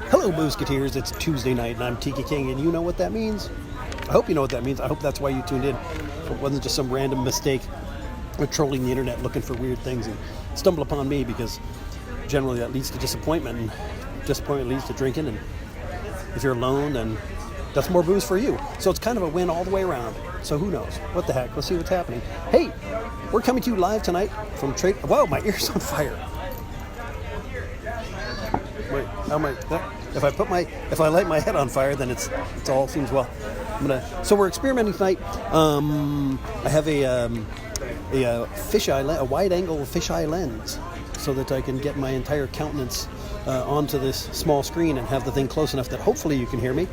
Hello, Boozeketeers. It's Tuesday night, and I'm Tiki King, and you know what that means? I hope you know what that means. I hope that's why you tuned in. It wasn't just some random mistake or trolling the internet looking for weird things and stumble upon me, because generally that leads to disappointment, and disappointment leads to drinking, and if you're alone, then that's more booze for you. So it's kind of a win all the way around. So who knows? What the heck? Let's see what's happening. Hey, we're coming to you live tonight from Trade. Whoa, my ear's on fire. Wait, how am I? If I light my head on fire, then it's all seems well. So we're experimenting tonight. I have a fisheye, a wide-angle fisheye lens, so that I can get my entire countenance onto this small screen and have the thing close enough that hopefully you can hear me.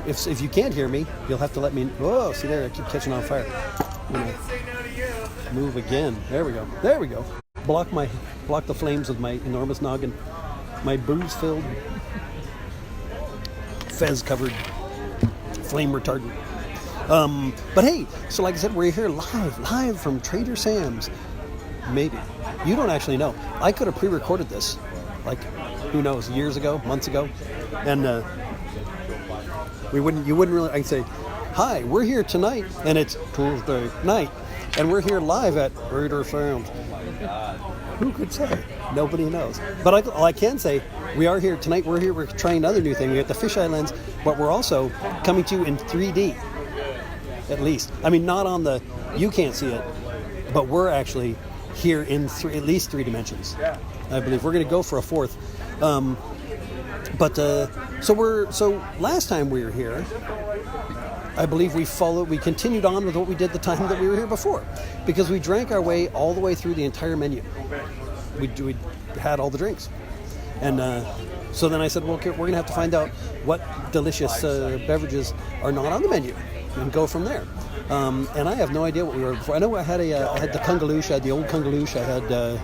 If you can't hear me, you'll have to let me. Whoa! See there, I keep catching on fire. I'm gonna move again. There we go. There we go. Block the flames with my enormous noggin. My booze-filled, fez-covered flame retardant. But hey, so like I said, we're here live from Trader Sam's. Maybe. You don't actually know. I could have pre-recorded this, like, who knows, years ago, months ago. And you wouldn't really, I'd say, hi, we're here tonight, and it's Tuesday night, and we're here live at Trader Sam's. Who could say? Nobody knows. But all I can say, we are here tonight. We're trying another new thing. We got the fisheye lens, but we're also coming to you in 3D, at least. I mean, not on the, you can't see it, but we're actually here in at least 3 dimensions. I believe we're going to go for a fourth. So last time we were here, I believe we continued on with what we did the time that we were here before, because we drank our way all the way through the entire menu. We had all the drinks. And so then I said, well, okay, we're going to have to find out what delicious beverages are not on the menu and go from there. And I have no idea what we were before. I know I had the Kungaloosh, I had the old Kungaloosh, I had a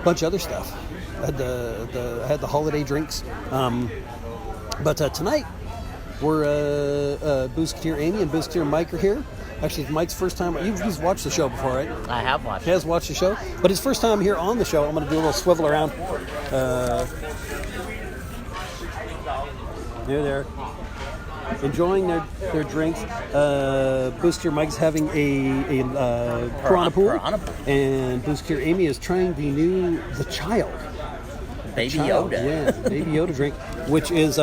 bunch of other stuff. I had the holiday drinks. But tonight, we're Boozeketeer Amy and Boozeketeer Mike are here. Actually, it's Mike's first time. You've watched the show before, right? I have watched. He has watched the show, but his first time here on the show. I'm going to do a little swivel around. They're enjoying their drinks. Boozeketeer Mike's having a piranha pool, and Boozeketeer Amy is trying the Child. Baby Yoda. Yeah, Baby Yoda drink, which is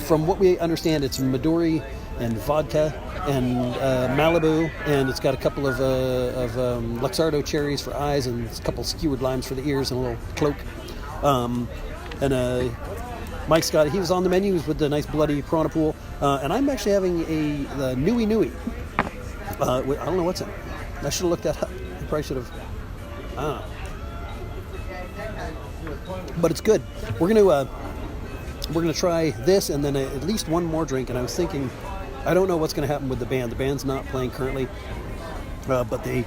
from what we understand, it's Midori and vodka and Malibu, and it's got a couple of Luxardo cherries for eyes and a couple skewered limes for the ears and a little cloak. Mike's got, he was on the menus with the nice bloody piranha pool, and I'm actually having the Nui Nui. I don't know what's in it. I should have looked that up. I probably should have. I don't know. But it's good. We're gonna try this and then at least one more drink. And I was thinking, I don't know what's gonna happen with the band. The band's not playing currently, but they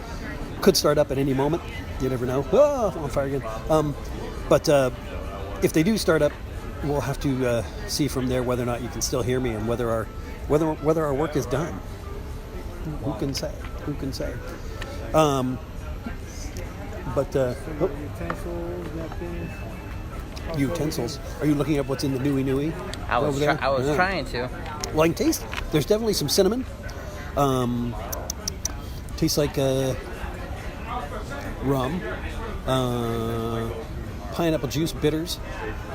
could start up at any moment. You never know. Oh, I'm on fire again. But if they do start up, we'll have to see from there whether or not you can still hear me and whether our work is done. Who can say? Who can say? Utensils. Are you looking up what's in the Nui Nui? I was trying to. Well, I can taste. There's definitely some cinnamon. Tastes like rum. Pineapple juice, bitters.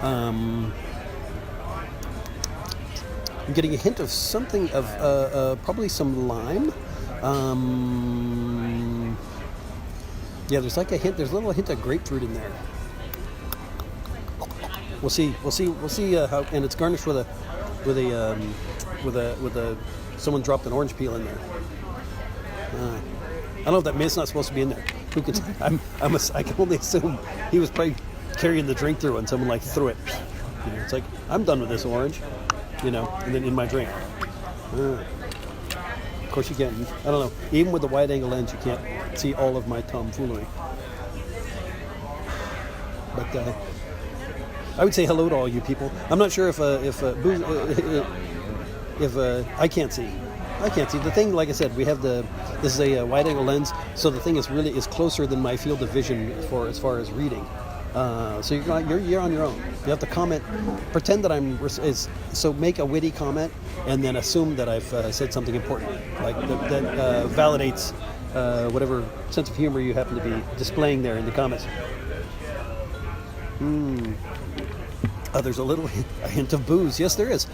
I'm getting a hint of something of probably some lime. Yeah, there's like a hint. There's a little hint of grapefruit in there. We'll see how. And it's garnished with a. Someone dropped an orange peel in there. I don't know if that it's not supposed to be in there. Who could? I can only assume he was probably carrying the drink through and someone like threw it. You know, it's like, I'm done with this orange, and then in my drink. Of course you can't. I don't know. Even with the wide-angle lens, you can't see all of my tomfoolery. But I would say hello to all you people. I'm not sure if I can't see. I can't see the thing. Like I said, this is a wide-angle lens, so the thing is closer than my field of vision as far as reading. So you're on your own. You have to comment, pretend that so make a witty comment, and then assume that I've said something important, like that validates whatever sense of humor you happen to be displaying there in the comments. There's a hint of booze. Yes, there is.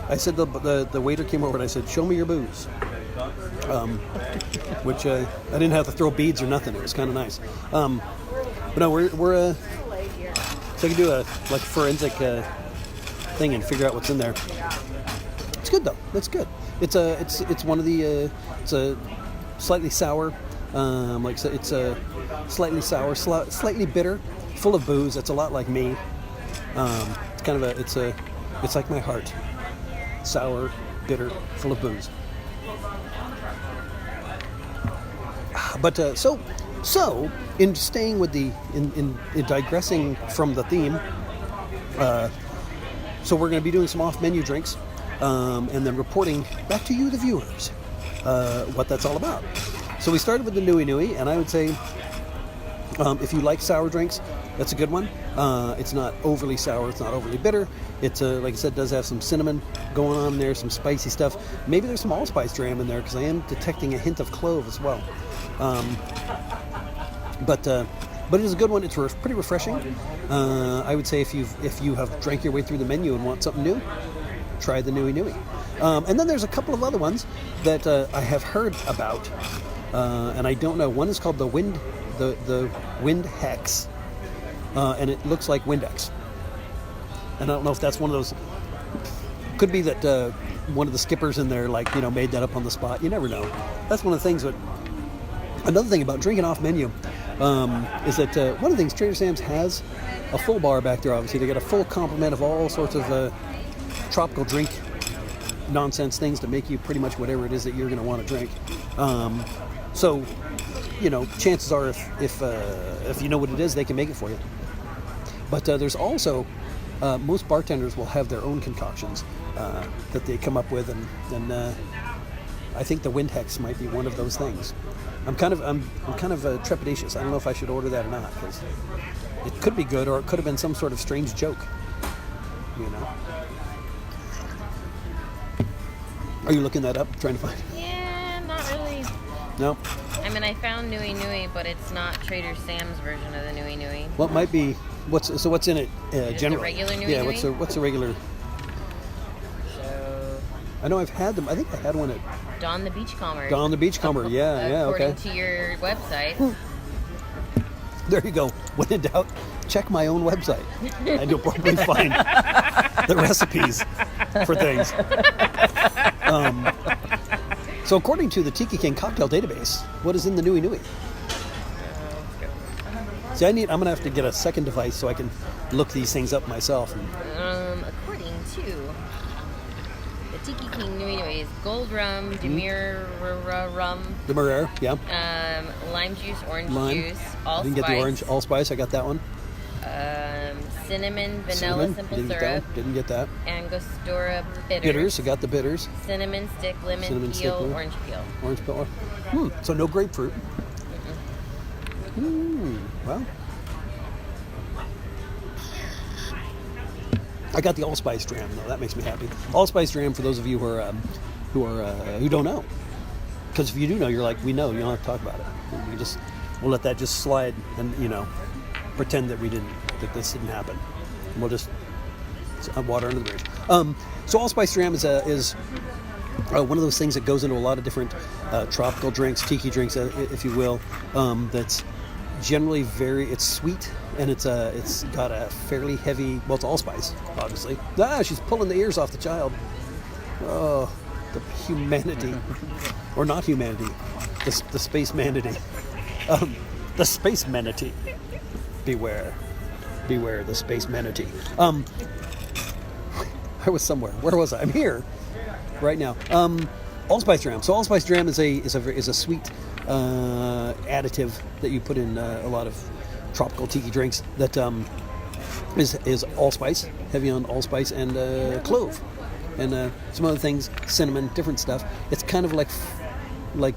I said the waiter came over and I said, "Show me your booze," which I didn't have to throw beads or nothing. It was kind of nice. But no, we're so I can do a forensic thing and figure out what's in there. It's good though. It's good. It's one of the it's a slightly sour, like I said, it's a slightly sour, slightly bitter, full of booze. It's a lot like me. It's kind of it's like my heart. Sour, bitter, full of booze. But so in staying with in digressing from the theme, so we're going to be doing some off-menu drinks, and then reporting back to you, the viewers, what that's all about. So we started with the Nui Nui, and I would say if you like sour drinks, that's a good one. It's not overly sour. It's not overly bitter. It's like I said, does have some cinnamon going on there, some spicy stuff. Maybe there's some allspice dram in there because I am detecting a hint of clove as well. But it is a good one. It's pretty refreshing. I would say if you have drank your way through the menu and want something new, try the Nui Nui. And then there's a couple of other ones that I have heard about, and I don't know. One is called the Wind Hex. And it looks like Windex. And I don't know if that's one of those. Could be that one of the skippers in there, made that up on the spot. You never know. That's one of the things. But another thing about drinking off menu is that one of the things Trader Sam's has a full bar back there. Obviously, they got a full complement of all sorts of tropical drink nonsense things to make you pretty much whatever it is that you're going to want to drink. So, chances are if you know what it is, they can make it for you. But there's also most bartenders will have their own concoctions that they come up with, and I think the Wind Hex might be one of those things. I'm kind of trepidatious. I don't know if I should order that or not, because it could be good, or it could have been some sort of strange joke. Are you looking that up, trying to find? Yeah, not really. No. I mean, I found Nui Nui, but it's not Trader Sam's version of the Nui Nui. What might be? What's in it? Generally, the regular Nui yeah. Nui? What's the regular? So. I know I've had them. I think I had one at Don the Beachcomber. Don the Beachcomber. Yeah. Okay. According to your website. There you go. When in doubt, check my own website, and you'll probably find the recipes for things. So according to the Tiki King cocktail database, what is in the Nui Nui? See, I'm going to have to get a second device so I can look these things up myself. According to the Tiki King Nui Nui is gold rum, Demerara rum, Demerara, yeah. Lime juice, orange juice, allspice. I didn't get the orange allspice. I got that one. Cinnamon, vanilla, simple syrup. Didn't get that. Angostura bitters. Bitters, I got the bitters. Cinnamon stick, lemon peel, orange peel. Orange peel. So no grapefruit. Well, I got the allspice dram though. That makes me happy. Allspice dram for those of you who don't know. Because if you do know, you're like, we know. You don't have to talk about it. We'll let that just slide and pretend that this didn't happen. And we'll just water under the bridge. So allspice dram is one of those things that goes into a lot of different tropical drinks, tiki drinks, if you will. That's generally it's sweet, and it's got a fairly heavy. Well, it's allspice, obviously. She's pulling the ears off the child. Oh, the humanity, or not humanity, the space manatee. The space manatee. Beware the space manatee. I was somewhere. Where was I? I'm here right now. Allspice dram. So allspice dram is a sweet additive that you put in a lot of tropical tiki drinks that is allspice, heavy on allspice and clove. and some other things, cinnamon, different stuff. It's kind of like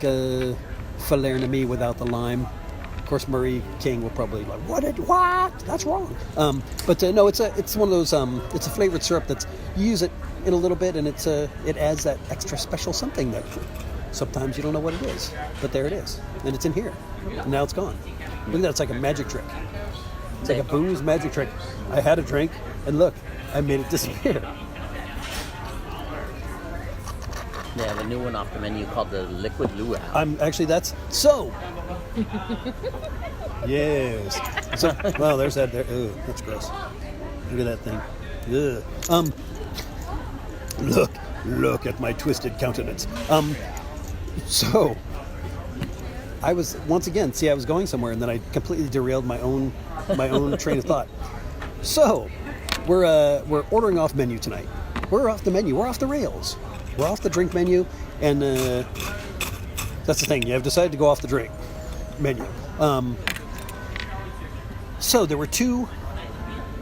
a Falernami without the lime. Of course, Murray King will probably like, what? That's wrong. But no, it's one of those. It's a flavored syrup that's, you use it in a little bit, and it adds that extra special something that sometimes you don't know what it is, but there it is, and it's in here. And now it's gone. Look at that! It's like a magic trick. It's like a booze magic trick. I had a drink, and look, I made it disappear. They have a new one off the menu called the Liquid Luau. That's so. Yes. So, well, there's that there. Ugh, that's gross. Look at that thing. Ugh. Look at my twisted countenance. So I was once again. I was going somewhere, and then I completely derailed my own train of thought. So we're ordering off menu tonight. We're off the menu. We're off the rails. We're off the drink menu, and that's the thing. You have decided to go off the drink menu. So there were two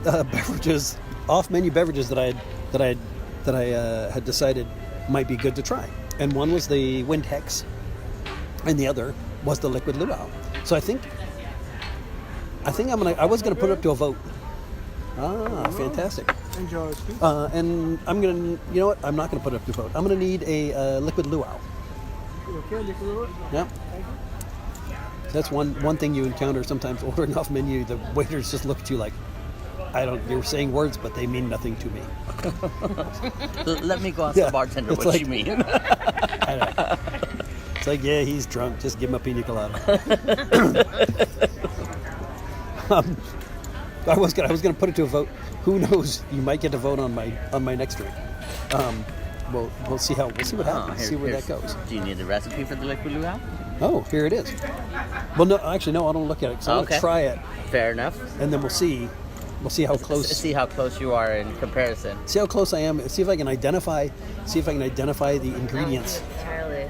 beverages, off-menu beverages that I had decided might be good to try, and one was the Wind Hex, and the other was the Liquid Luau. So I think I was gonna put it up to a vote. Fantastic. Enjoy. And I'm gonna, you know what? I'm not gonna put it up to a vote. I'm gonna need a Liquid Luau. Okay, Liquid Luau. Yeah. That's one thing you encounter sometimes ordering off menu. The waiters just look at you like, you're saying words, but they mean nothing to me. Let me go ask the bartender what you mean. I know. It's like, yeah, he's drunk. Just give him a pina colada. I was gonna put it to a vote. Who knows? You might get a vote on my next drink. We'll see what happens. See where that goes. Do you need the recipe for the Liquid Luau? Oh, here it is. Well, no, actually, no. I don't look at it. So I'm gonna try it. Fair enough. And then we'll see. We'll see how close. See how close you are in comparison. See how close I am. See if I can identify. See if I can identify the ingredients. Charlie.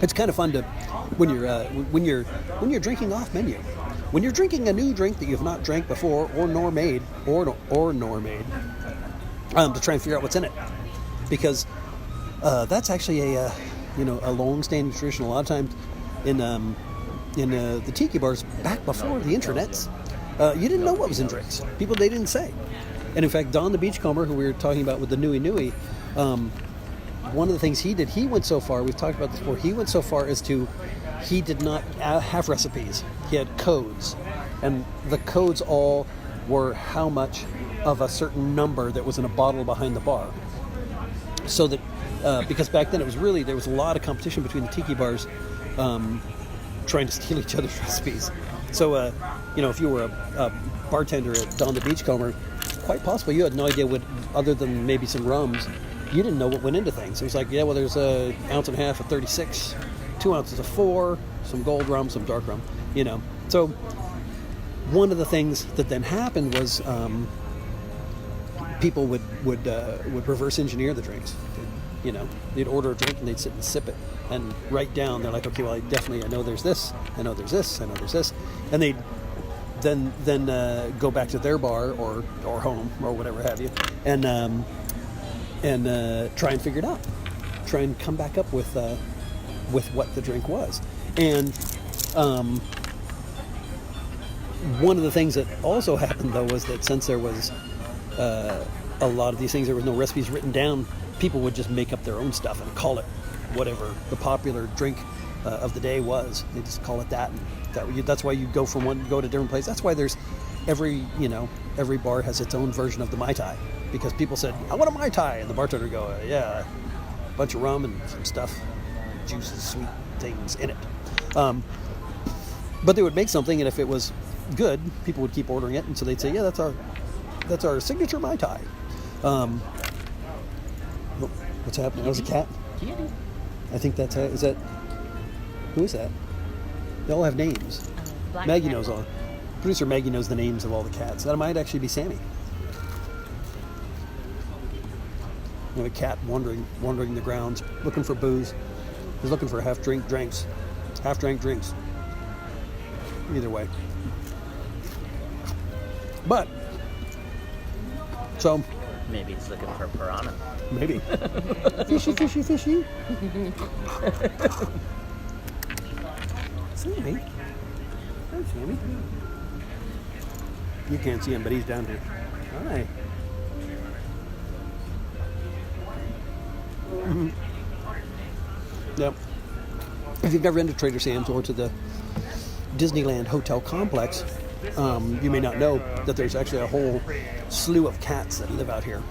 It's kind of fun to when you're drinking off menu. When you're drinking a new drink that you've not drank before or made, to try and figure out what's in it, because that's actually a long-standing tradition. A lot of times in the tiki bars back before the internets, you didn't know what was in drinks. They didn't say. And in fact, Don the Beachcomber, who we were talking about with the Nui Nui, one of the things he did, he went so far, we've talked about this before, he went so far as to, he did not have recipes. He had codes. And the codes all were how much of a certain number that was in a bottle behind the bar. So that, because back then there was a lot of competition between the tiki bars trying to steal each other's recipes. So, if you were a bartender at Don the Beachcomber, quite possibly you had no idea what, other than maybe some rums, you didn't know what went into things. It was like, there's an ounce and a half of 36, 2 ounces of 4, some gold rum, some dark rum, So one of the things that then happened was people would reverse engineer the drinks. They'd order a drink and they'd sit and sip it and write down. They're like, okay, well, I know there's this, I know there's this, I know there's this, and they'd then go back to their bar or home or whatever have you, and try and figure it out, try and come back up with what the drink was. And one of the things that also happened, though, was that since there was a lot of these things, there was no recipes written down, people would just make up their own stuff and call it whatever the popular drink of the day was. They just call it that, and that's why you go to different places. That's why there's every bar has its own version of the Mai Tai, because people said, I want a Mai Tai, and the bartender would go, yeah, a bunch of rum and some stuff, juices, sweet things in it. But they would make something, and if it was good, people would keep ordering it, and so they'd say, yeah, that's our signature Mai Tai. What's happening? That was a cat? I think is that, who is that? They all have names. Maggie knows all. Producer Maggie knows the names of all the cats. That might actually be Sammy. You know, a cat wandering the grounds, looking for booze. He's looking for half-drank drinks. Either way. But So Maybe he's looking for piranha. maybe. Fishy, fishy, fishy. Sammy. Hi, Sammy. You can't see him, but he's down here. Hi. Yep. If you've never been to Trader Sam's or to the Disneyland Hotel Complex, you may not know that there's actually a whole slew of cats that live out here.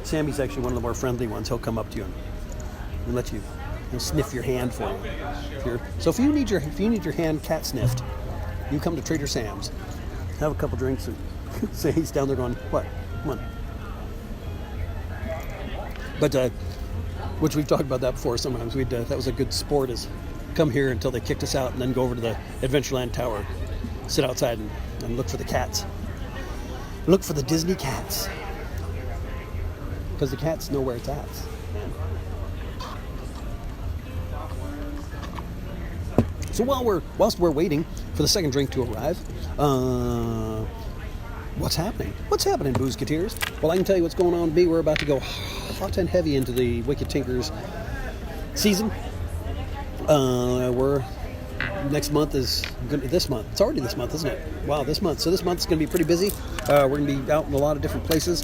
Sammy's actually one of the more friendly ones. He'll come up to you and let you, he'll sniff your hand for you. So if you need your hand cat sniffed, you come to Trader Sam's, have a couple drinks, and say he's down there going, what? Come on. But which we've talked about that before. Sometimes that was a good sport, is come here until they kicked us out, and then go over to the Adventureland Tower, sit outside and look for the cats. Look for the Disney cats, because the cats know where it's at. So whilst we're waiting for the second drink to arrive, what's happening? What's happening, Boozeketeers? Well, I can tell you what's going on with me. We're about to go hot and heavy into the Wicked Tinkers season. Next month is this month. It's already this month, isn't it? Wow, this month. So this month's going to be pretty busy. We're going to be out in a lot of different places.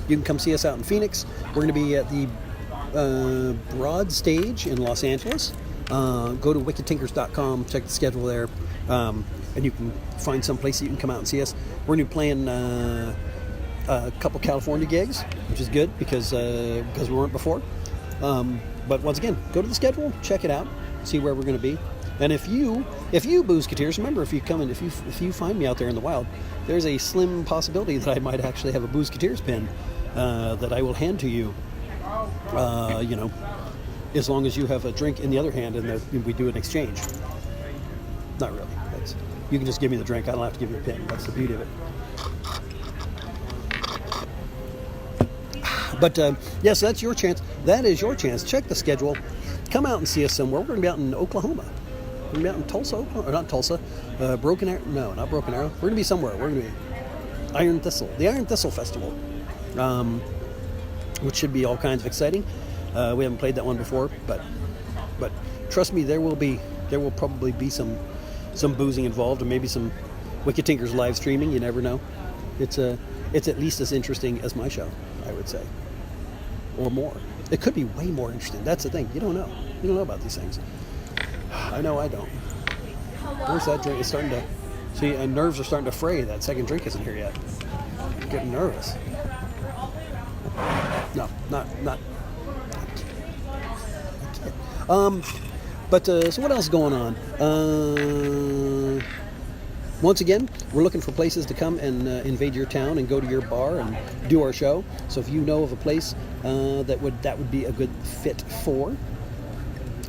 You can come see us out in Phoenix. We're going to be at the Broad Stage in Los Angeles. Go to wickedtinkers.com, check the schedule there, and you can find some place that you can come out and see us. We're going to be playing a couple California gigs, which is good because we weren't before. But once again, go to the schedule, check it out, see where we're going to be. And if you Boozeketeers, remember, if you come in, if you find me out there in the wild, there's a slim possibility that I might actually have a Boozeketeers pin that I will hand to you. As long as you have a drink in the other hand and we do an exchange. Not really. You can just give me the drink. I don't have to give you a pin. That's the beauty of it. But so that's your chance. That is your chance. Check the schedule. Come out and see us somewhere. We're going to be out in Oklahoma. We're going to be out in Tulsa, Oklahoma. Or not Tulsa. Broken Arrow. No, not Broken Arrow. We're going to be somewhere. We're going to be Iron Thistle. The Iron Thistle Festival. Which should be all kinds of exciting. We haven't played that one before, but trust me, there will probably be some boozing involved, and maybe some Wicked Tinkers live streaming. You never know. It's at least as interesting as my show, I would say, or more. It could be way more interesting. That's the thing. You don't know. You don't know about these things. I know I don't. Where's that drink? It's starting to see, and nerves are starting to fray. That second drink isn't here yet. I'm getting nervous. No, not. So what else is going on? Once again, we're looking for places to come and invade your town and go to your bar and do our show. So if you know of a place that would be a good fit for,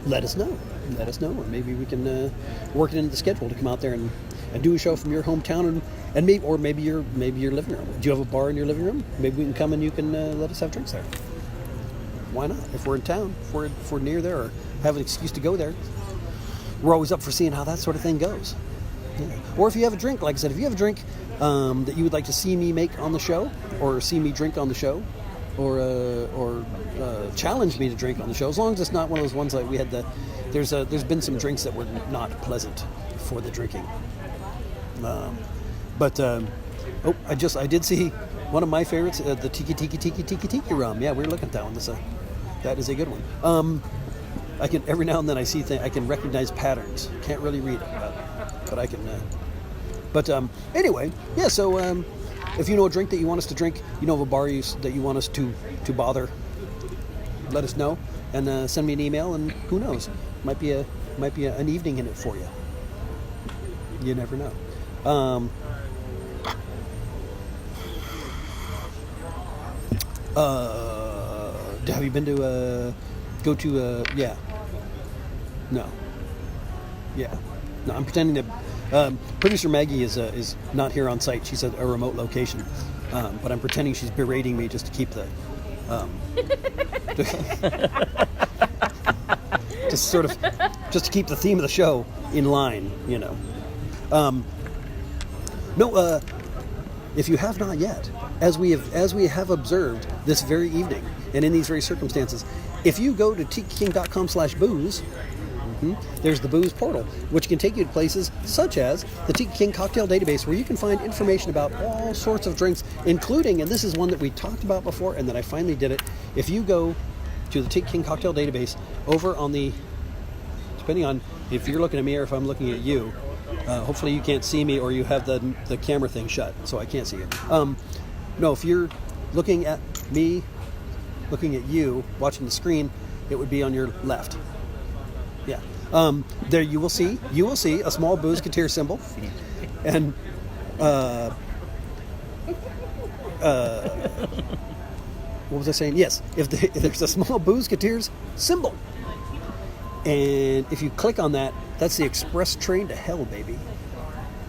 let us know. And maybe we can work it into the schedule to come out there and do a show from your hometown and maybe your living room. Do you have a bar in your living room? Maybe we can come and you can let us have drinks there. Why not? If we're in town, if we're near there, or have an excuse to go there, we're always up for seeing how that sort of thing goes. Yeah. Or if you have a drink, like I said, if you have a drink that you would like to see me make on the show, or see me drink on the show, or challenge me to drink on the show, as long as it's not one of those ones like we had there's been some drinks that were not pleasant for the drinking. I did see one of my favorites, the Tiki rum. Yeah, we were looking at that one. That is a good one. I can, every now and then I see things, I can recognize patterns. Can't really read it, but I can. Anyway, yeah. So if you know a drink that you want us to drink, you know of a bar that you want us to bother, let us know and send me an email. And who knows, might be an evening in it for you. You never know. Have you been to yeah. No. Yeah. No, I'm pretending that producer Maggie is not here on site. She's at a remote location. But I'm pretending she's berating me just to keep the just to keep the theme of the show in line, you know. if you have not yet, as we have observed this very evening and in these very circumstances, if you go to tikiking.com/booze, there's the booze portal, which can take you to places such as the Tiki King cocktail database, where you can find information about all sorts of drinks, including, and this is one that we talked about before and that I finally did it, if you go to the Tiki King cocktail database over on the, depending on if you're looking at me or if I'm looking at you, hopefully you can't see me or you have the camera thing shut so I can't see you. No, if you're looking at me, looking at you, watching the screen, it would be on your left. Yeah. There you will see a small Boozeketeer symbol, and what was I saying? Yes, if there's a small Boozeketeer's symbol, and if you click on that, that's the express train to hell, baby.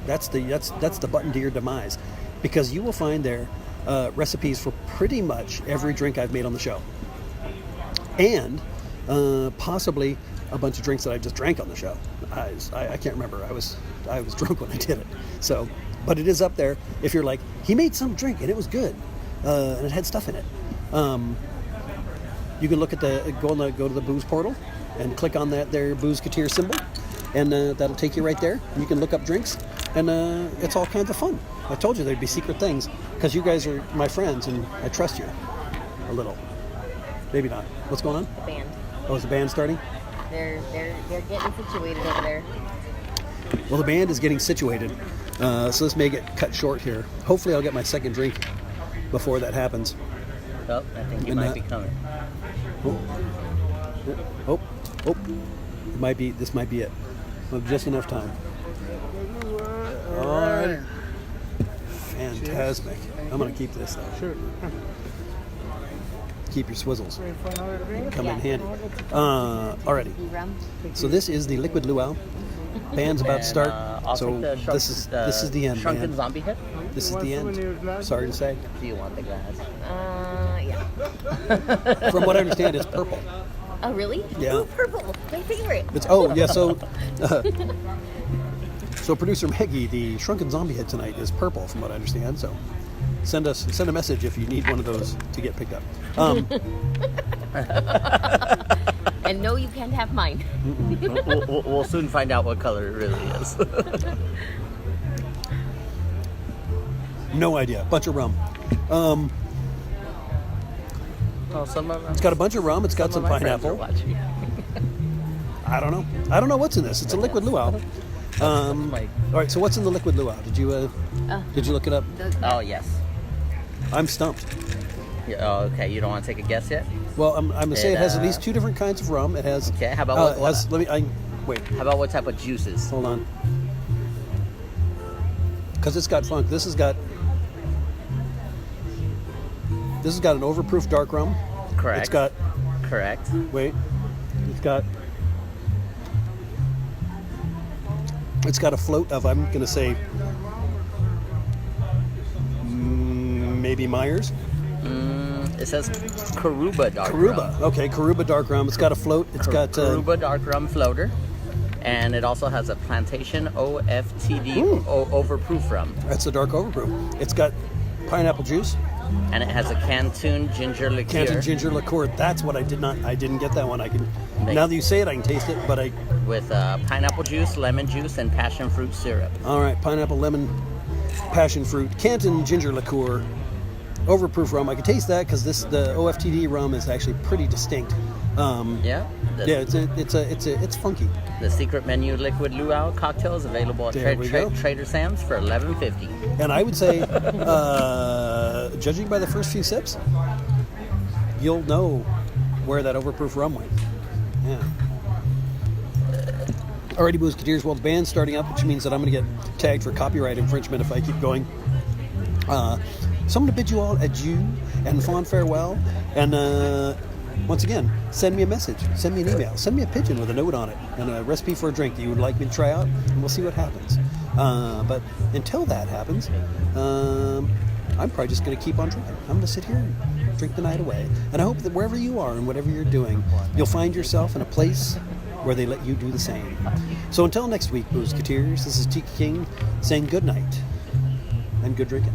That's the button to your demise, because you will find there recipes for pretty much every drink I've made on the show, and possibly a bunch of drinks that I just drank on the show. I can't remember. I was drunk when I did it. So, but it is up there. If you're like, he made some drink and it was good, and it had stuff in it. You can look at go to the booze portal and click on that there Boozeketeer symbol, and that'll take you right there. And you can look up drinks, and it's all kinds of fun. I told you there'd be secret things because you guys are my friends and I trust you a little. Maybe not. What's going on? The band. Oh, is the band starting? They're getting situated over there. Well, the band is getting situated, so this may get cut short here. Hopefully I'll get my second drink before that happens. Oh, I think you might be coming. Oh. This might be it. Well, just enough time. All right. Fantastic. I'm going to keep this, though. Sure. Keep your swizzles. Ready for another drink? Come in handy. Alrighty. Rum. So this is the liquid luau. Band's about to start. I'll So take the this is the end, drunken man. zombie hit. This is Want the some in your end. glass? Sorry to say. Do you want the glass? Yeah. From what I understand, it's purple. Oh, really? Yeah. Ooh, purple. My favorite. So producer Maggie, the shrunken zombie head tonight is purple, from what I understand. So send a message if you need one of those to get picked up. And no, you can't have mine. We'll soon find out what color it really is. No idea. Bunch of rum. It's got a bunch of rum. It's got some pineapple. I don't know what's in this. It's a liquid luau. All right. So what's in the liquid luau? Did you look it up? Oh yes. I'm stumped. Yeah, oh, okay. You don't want to take a guess yet? Well, I'm gonna say it has at least two different kinds of rum. It has. Okay. How about wait. How about what type of juices? Hold on. Because it's got funk. This has got an overproof dark rum. Correct. It's got. Correct. Wait. It's got a float of, I'm going to say, maybe Myers. It says Karuba dark rum. Karuba. Okay, Karuba dark rum. It's got a float. It's got Karuba dark rum floater, and it also has a plantation OFTD overproof rum. That's the dark overproof. It's got pineapple juice. And it has a Canton ginger liqueur. Canton ginger liqueur. That's what I didn't get that one. Now that you say it, I can taste it, but with pineapple juice, lemon juice, and passion fruit syrup. All right, pineapple, lemon, passion fruit, Canton ginger liqueur, overproof rum. I can taste that because the OFTD rum is actually pretty distinct. It's funky. The secret menu liquid luau cocktail is available at Trader Sam's for $11.50. And I would say, judging by the first few sips, you'll know where that overproof rum went. Yeah. Alrighty, Boozeketeers. Well, the band's starting up, which means that I'm going to get tagged for copyright infringement if I keep going. So I'm going to bid you all adieu and fond farewell. And once again, send me a message, send me an email, send me a pigeon with a note on it and a recipe for a drink that you would like me to try out, and we'll see what happens. But until that happens, I'm probably just going to keep on drinking. I'm going to sit here and drink the night away. And I hope that wherever you are and whatever you're doing, you'll find yourself in a place where they let you do the same. So until next week, Boozeketeers, this is Tiki King saying good night and good drinking.